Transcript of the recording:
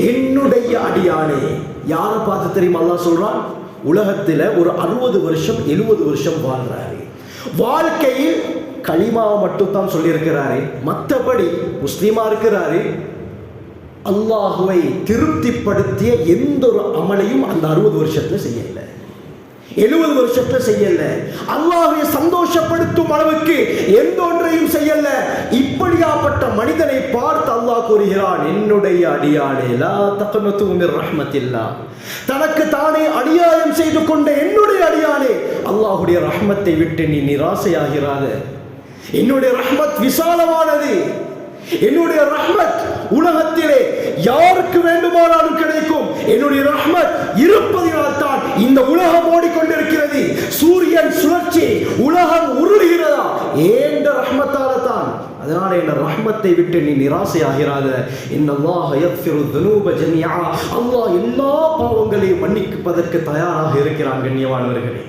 என்னுடைய அடியானே. யாரை பார்த்து தெரியுமா அல்லாஹ் சொல்றான்? உலகத்துல ஒரு 60 வருஷம் 70 வருஷம் வாழ்றாரு. வாழ்க்கையில் களிமாவை மட்டும் தான் சொல்லி இருக்கிறாரு, மற்றபடி முஸ்லீமா இருக்கிறாரு. அல்லாஹுவை திருப்திப்படுத்திய எந்த ஒரு அமலையும் அந்த 60 வருஷத்துல செய்யல, 70 வருஷத்துல செய்யல. அல்லாஹ்வை சந்தோஷப்படுத்தும் அளவுக்கு எந்த ஒன்றையும் செய்யல. இப்படியாப்பட்ட மனிதனை பார்த்து அல்லாஹ் கூறுகிறான், என்னுடைய அடியானே லா தக்னது மிர் ரஹ்மத்தில்லாஹ். தனக்கு தானே அநியாயம் செய்து கொண்ட என்னுடைய அடியானே, அல்லாஹ்வுடைய ரஹ்மத்தை விட்டு நீ நிராசையாகிறாத. என்னுடைய ரஹ்மத் விசாலமானது. என்னுடைய ரஹ்மத் உலகத்திலே யாருக்கு வேண்டுமானாலும் கிடைக்கும். என்னுடைய ரஹ்மத் இருப்பதினால் தான் இந்த உலகம் ஓடிக்கொண்டிருக்கிறது. சூரியன் சுழற்சி, உலகம் உருளுகிறதா ஏண்ட ரஹ்மத்தால தான். அதனால இந்த ரஹ்மத்தை விட்டு நீ நிராசையாகிறாத. இன்னல்லாஹ யக்ஃபிரு ذுனூப ஜமீஆ. அல்லாஹ் எல்லா பாவங்களையும் மன்னிப்பதற்கு தயாராக இருக்கிறான். கண்ணியமானவர்களே,